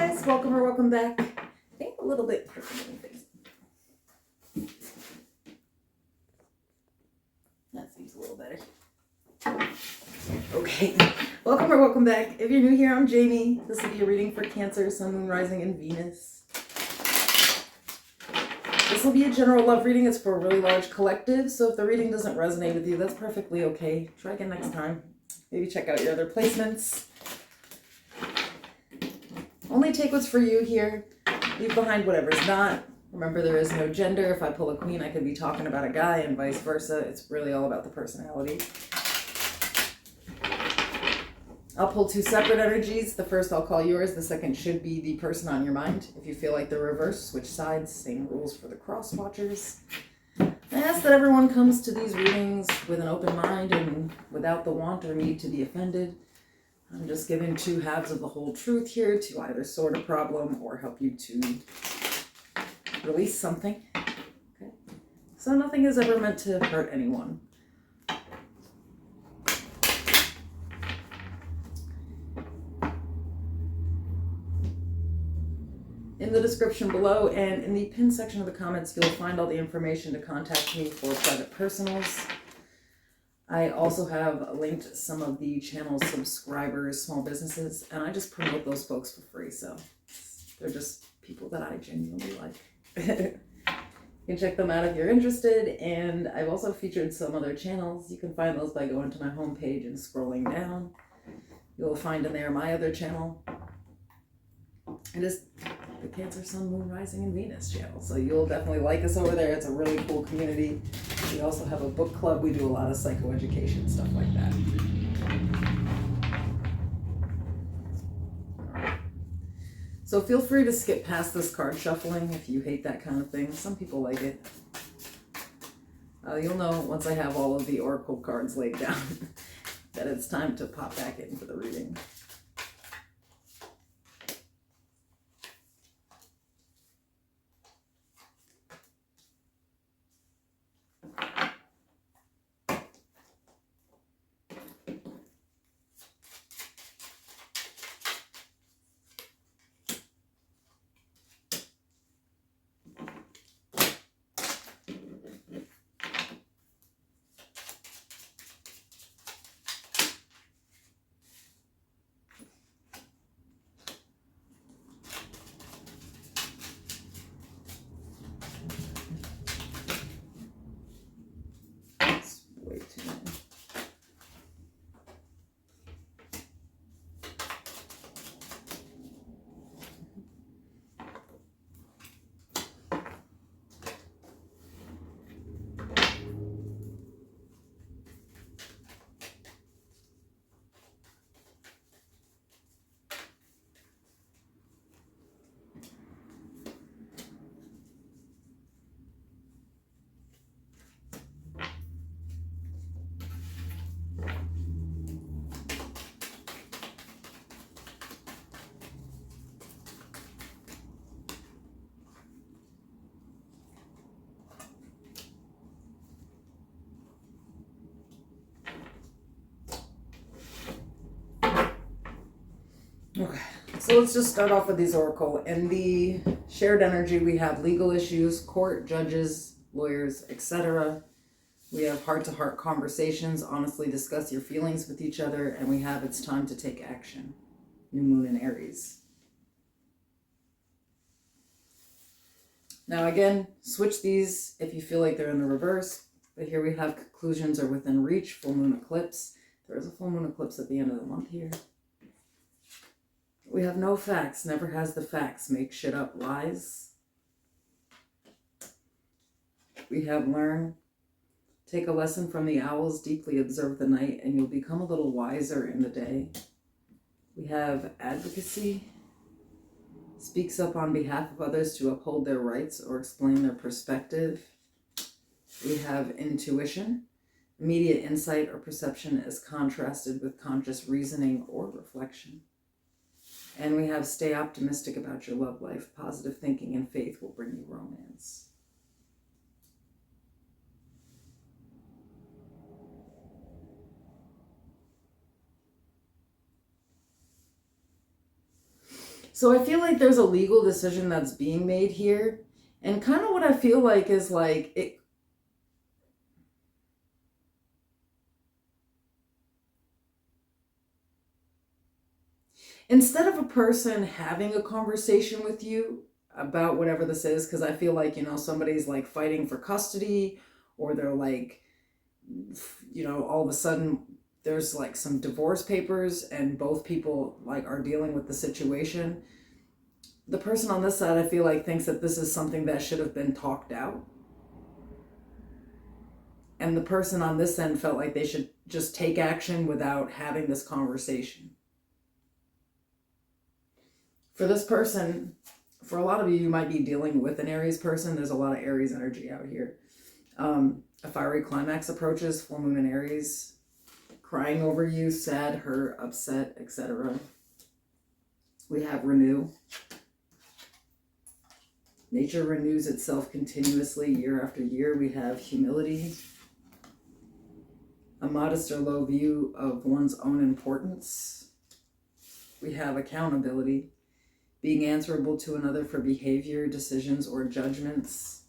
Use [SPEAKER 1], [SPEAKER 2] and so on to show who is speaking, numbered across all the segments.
[SPEAKER 1] guys, welcome or welcome back. I think a little bit crooked in the face. That seems a little better. Okay, welcome or welcome back. If you're new here, I'm Jamie. This will be a reading for Cancer, Sun, Moon, Rising, and Venus. This will be a general love reading. It's for a really large collective, so if the reading doesn't resonate with you, that's perfectly okay. Try again next time. Maybe check out your other placements. Only take what's for you here. Leave behind whatever's not. Remember, there is no gender. If I pull a queen, I could be talking about a guy and vice versa. It's really all about the personality. I'll pull two separate energies. The first I'll call yours. The second should be the person on your mind. If you feel like the reverse, switch sides. Same rules for the cross watchers. I ask that everyone comes to these readings with an open mind and without the want or need to be offended. I'm just giving two halves of the whole truth here to either sort a problem or help you to release something. Okay. So nothing is ever meant to hurt anyone. In the description below and in the pinned section of the comments, you'll find all the information to contact me for private personals. I also have linked some of the channel subscribers, small businesses, and I just promote those folks for free, so they're just people that I genuinely like. You can check them out if you're interested, and I've also featured some other channels. You can find those by going to my homepage and scrolling down. You'll find in there my other channel. It is the Cancer, Sun, Moon, Rising, and Venus channel, so you'll definitely like us over there. It's a really cool community. We also have a book club. We do a lot of psychoeducation, stuff like that. So feel free to skip past this card shuffling if you hate that kind of thing. Some people like it. You'll know once I have all of the oracle cards laid down that it's time to pop back into the reading. Okay, so let's just start off with these oracle. In the shared energy, we have legal issues, court, judges, lawyers, etc. We have heart-to-heart conversations, honestly discuss your feelings with each other, and we have it's time to take action. New moon in Aries. Now again, switch these if you feel like they're in the reverse, but here we have conclusions are within reach, full moon eclipse. There is a full moon eclipse at the end of the month here. We have no facts, never has the facts, make shit up, lies. We have learn, take a lesson from the owls, deeply observe the night, and you'll become a little wiser in the day. We have advocacy, speaks up on behalf of others to uphold their rights or explain their perspective. We have intuition, immediate insight or perception as contrasted with conscious reasoning or reflection. And we have stay optimistic about your love life. Positive thinking and faith will bring you romance. So I feel like there's a legal decision that's being made here. And kind of what I feel like is like it. Instead of a person having a conversation with you about whatever this is, because I feel like, somebody's like fighting for custody, or they're like, all of a sudden there's like some divorce papers and both people like are dealing with the situation. The person on this side, I feel like, thinks that this is something that should have been talked out. And the person on this end felt like they should just take action without having this conversation. For this person, for a lot of you, you might be dealing with an Aries person. There's a lot of Aries energy out here. A fiery climax approaches, full moon in Aries, crying over you, sad, hurt, upset, etc. We have renew. Nature renews itself continuously year after year. We have humility, a modest or low view of one's own importance. We have accountability, being answerable to another for behavior, decisions, or judgments.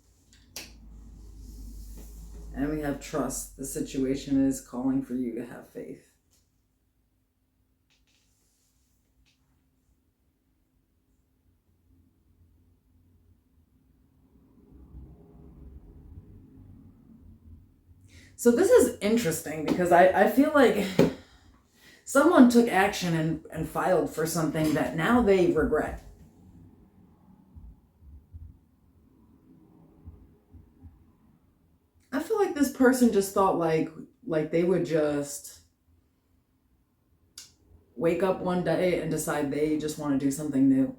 [SPEAKER 1] And we have trust. The situation is calling for you to have faith. So this is interesting because I feel like someone took action and filed for something that now they regret. I feel like this person just thought like they would just wake up one day and decide they just want to do something new.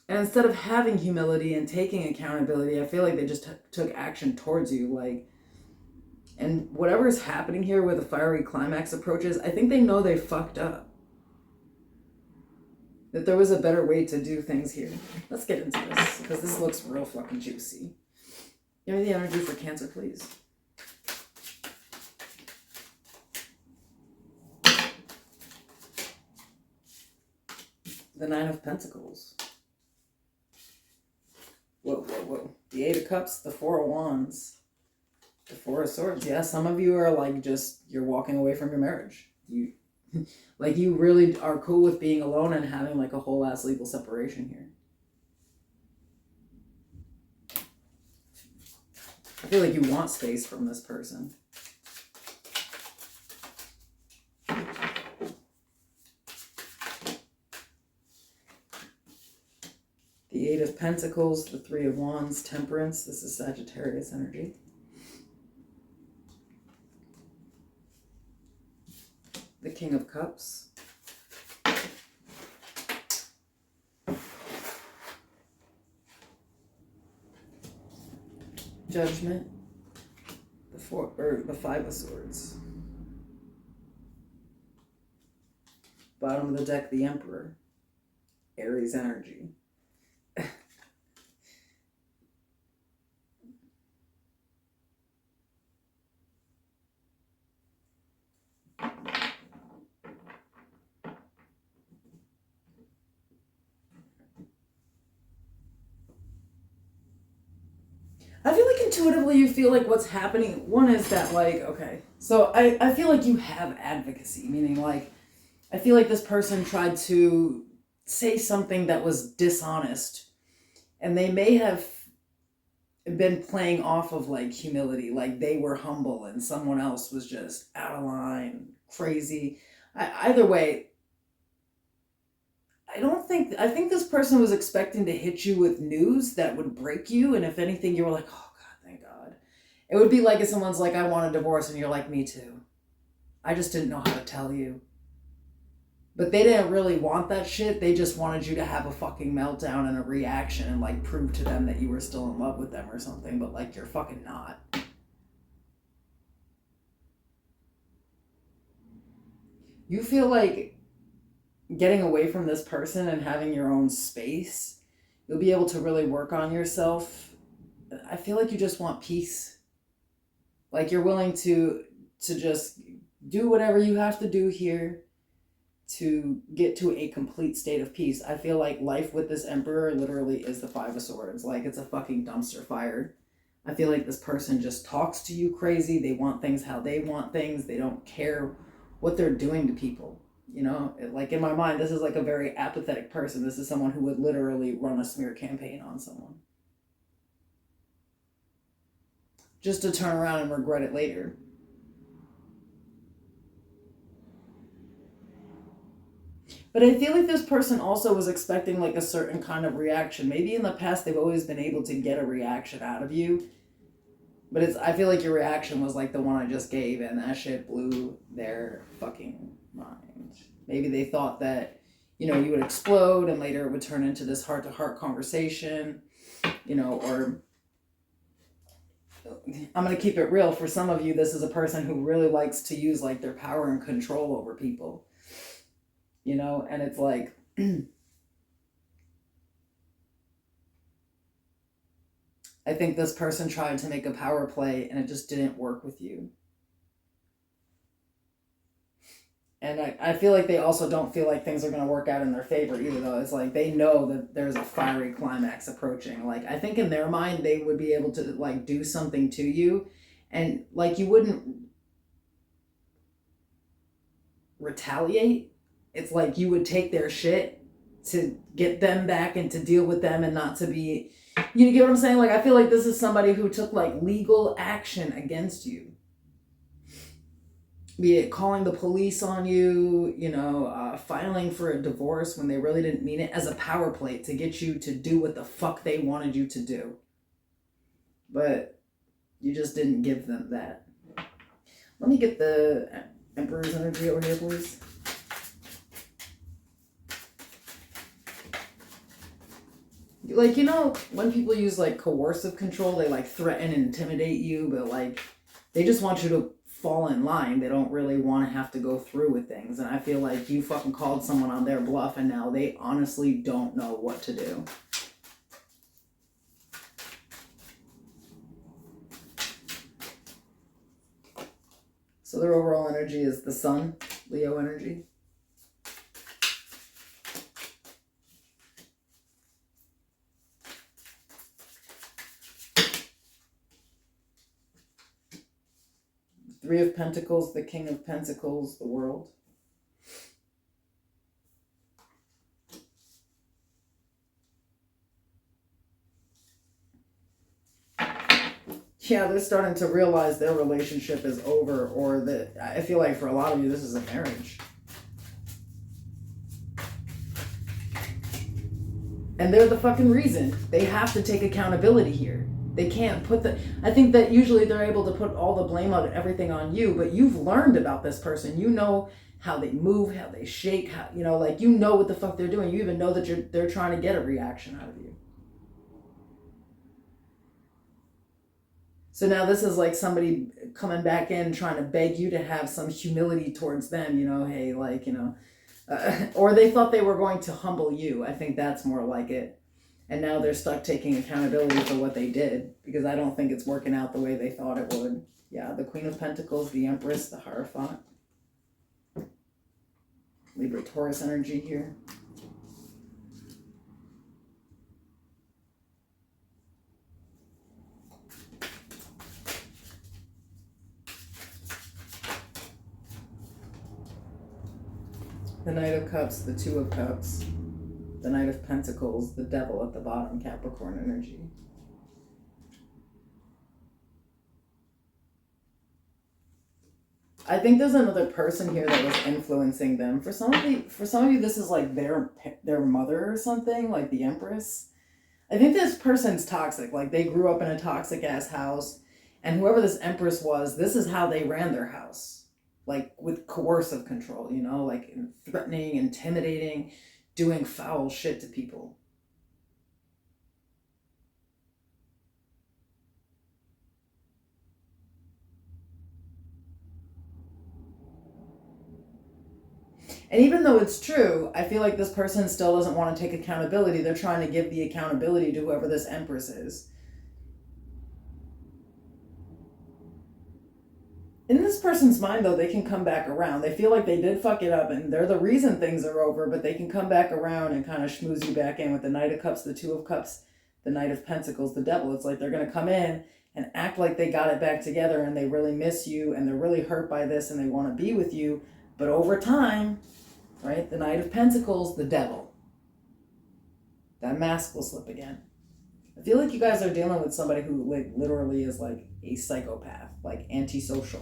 [SPEAKER 1] And instead of having humility and taking accountability, I feel like they just took action towards you. And whatever is happening here with the fiery climax approaches, I think they know they fucked up. That there was a better way to do things here. Let's get into this, because this looks real fucking juicy. Give me the energy for Cancer, please. The Nine of Pentacles. Whoa. The Eight of Cups, the Four of Wands, the Four of Swords. Yeah, some of you are like you're walking away from your marriage. You really are cool with being alone and having like a whole ass legal separation here. I feel like you want space from this person. The Eight of Pentacles, the Three of Wands, Temperance. This is Sagittarius energy. The King of Cups. Judgment. The Five of Swords. Bottom of the deck, the Emperor. Aries energy. I feel like intuitively you feel like what's happening, one is that like, okay, so I feel like you have advocacy, meaning like, I feel like this person tried to say something that was dishonest, and they may have been playing off of like humility, like they were humble and someone else was just out of line, crazy. Either way, I think this person was expecting to hit you with news that would break you, and if anything, you were like, oh God, thank God. It would be like if someone's like, I want a divorce, and you're like, me too. I just didn't know how to tell you. But they didn't really want that shit. They just wanted you to have a fucking meltdown and a reaction and like prove to them that you were still in love with them or something, but like you're fucking not. You feel like getting away from this person and having your own space, you'll be able to really work on yourself. I feel like you just want peace. Like you're willing to just do whatever you have to do here. to get to a complete state of peace. I feel like life with this Emperor literally is the Five of Swords. Like, it's a fucking dumpster fire. I feel like this person just talks to you crazy. They want things how they want things. They don't care what they're doing to people. You know, like in my mind, this is like a very apathetic person. This is someone who would literally run a smear campaign on someone, just to turn around and regret it later. But I feel like this person also was expecting like a certain kind of reaction. Maybe in the past they've always been able to get a reaction out of you. But I feel like your reaction was like the one I just gave, and that shit blew their fucking mind. Maybe they thought that, you know, you would explode and later it would turn into this heart-to-heart conversation, you know, or I'm going to keep it real. For some of you, this is a person who really likes to use like their power and control over people, you know, and it's like, I think this person tried to make a power play and it just didn't work with you. And I feel like they also don't feel like things are going to work out in their favor either, though. It's like they know that there's a fiery climax approaching. Like, I think in their mind, they would be able to, like, do something to you. And, like, you wouldn't retaliate. It's like you would take their shit to get them back and to deal with them and not to be... You get what I'm saying? Like, I feel like this is somebody who took, like, legal action against you. Be it calling the police on you, you know, filing for a divorce when they really didn't mean it, as a power play to get you to do what the fuck they wanted you to do. But you just didn't give them that. Let me get the Emperor's energy over here, please. Like, you know, when people use, like, coercive control, they, like, threaten and intimidate you, but, like, they just want you to fall in line. They don't really want to have to go through with things. And I feel like you fucking called someone on their bluff and now they honestly don't know what to do. So their overall energy is the Sun, Leo energy. Three of Pentacles, the King of Pentacles, the World. Yeah, they're starting to realize their relationship is over, or that I feel like for a lot of you, this is a marriage. And they're the fucking reason. They have to take accountability here. They can't put I think that usually they're able to put all the blame on everything on you, but you've learned about this person. You know how they move, how they shake, how, you know, like, you know what the fuck they're doing. You even know that they're trying to get a reaction out of you. So now this is like somebody coming back in trying to beg you to have some humility towards them, you know, hey, like, you know, or they thought they were going to humble you. I think that's more like it. And now they're stuck taking accountability for what they did, because I don't think it's working out the way they thought it would. Yeah, the Queen of Pentacles, the Empress, the Hierophant. Libra Taurus energy here. The Knight of Cups, the Two of Cups. The Knight of Pentacles, the Devil at the bottom, Capricorn energy. I think there's another person here that was influencing them. For some of you, this is like their mother or something, like the Empress. I think this person's toxic. Like, they grew up in a toxic ass house, and whoever this Empress was, this is how they ran their house. Like, with coercive control, you know, like threatening, intimidating, doing foul shit to people. And even though it's true, I feel like this person still doesn't want to take accountability. They're trying to give the accountability to whoever this Empress is. And this person's mind, though, they can come back around. They feel like they did fuck it up and they're the reason things are over, but they can come back around and kind of schmooze you back in with the Knight of Cups, the Two of Cups, the Knight of Pentacles, the Devil. It's like they're going to come in and act like they got it back together and they really miss you and they're really hurt by this and they want to be with you. But over time, right, the Knight of Pentacles, the Devil, that mask will slip again. I feel like you guys are dealing with somebody who like literally is like a psychopath, like antisocial.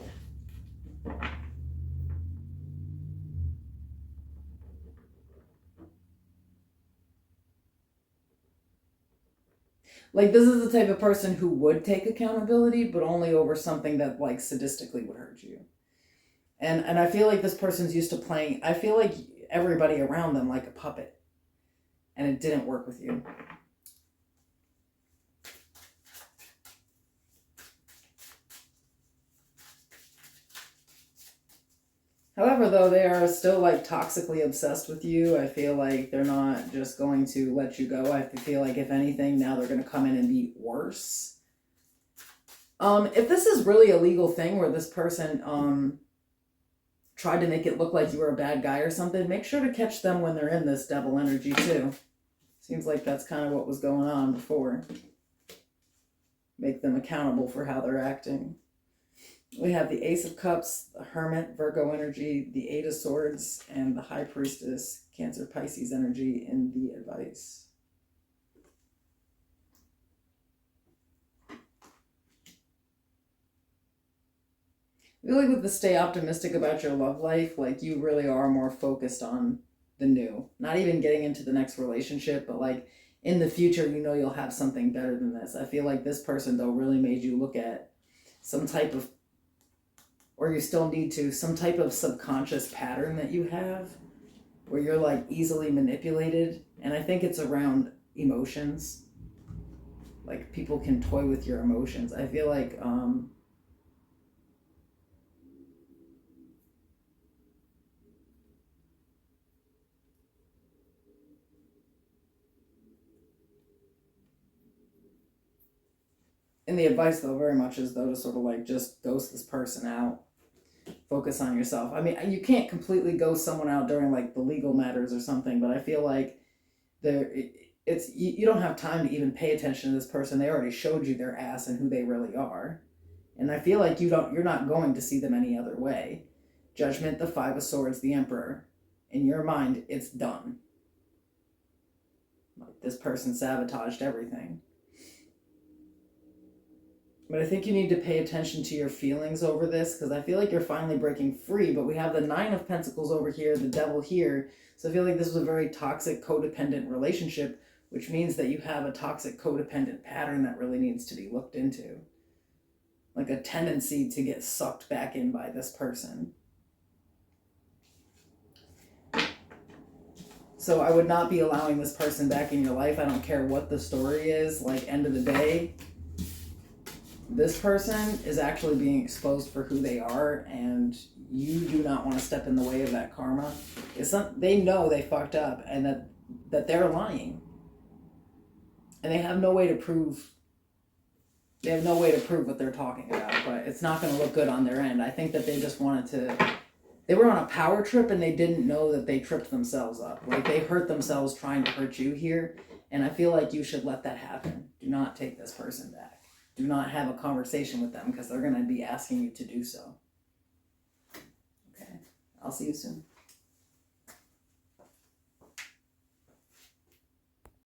[SPEAKER 1] Like, this is the type of person who would take accountability, but only over something that like sadistically would hurt you. And I feel like this person's used to playing, I feel like everybody around them like a puppet. And it didn't work with you. However, though, they are still like toxically obsessed with you. I feel like they're not just going to let you go. I feel like if anything, now they're going to come in and be worse. If this is really a legal thing where this person tried to make it look like you were a bad guy or something, make sure to catch them when they're in this devil energy too. Seems like that's kind of what was going on before. Make them accountable for how they're acting. We have the Ace of Cups, the Hermit, Virgo energy, the Eight of Swords, and the High Priestess, Cancer, Pisces energy in the advice. Really, with the stay optimistic about your love life, like you really are more focused on the new. Not even getting into the next relationship, but like in the future, you know you'll have something better than this. I feel like this person, though, really made you look at some type of, or you still need to, some type of subconscious pattern that you have where you're like easily manipulated. And I think it's around emotions. Like people can toy with your emotions. I feel like in the advice, though, very much is though to sort of like just ghost this person out. Focus on yourself. I mean, you can't completely ghost someone out during like the legal matters or something, but I feel like you don't have time to even pay attention to this person. They already showed you their ass and who they really are. And I feel like you're not going to see them any other way. Judgment, the Five of Swords, the Emperor. In your mind, it's done. Like this person sabotaged everything. But I think you need to pay attention to your feelings over this, because I feel like you're finally breaking free. But we have the Nine of Pentacles over here, the Devil here. So I feel like this was a very toxic, codependent relationship, which means that you have a toxic, codependent pattern that really needs to be looked into. Like a tendency to get sucked back in by this person. So I would not be allowing this person back in your life. I don't care what the story is. Like, end of the day, this person is actually being exposed for who they are, and you do not want to step in the way of that karma. They know they fucked up and that they're lying. And they have no way to prove what they're talking about, but it's not going to look good on their end. I think that they just they were on a power trip and they didn't know that they tripped themselves up. Like they hurt themselves trying to hurt you here, and I feel like you should let that happen. Do not take this person back. Do not have a conversation with them because they're going to be asking you to do so. Okay, I'll see you soon.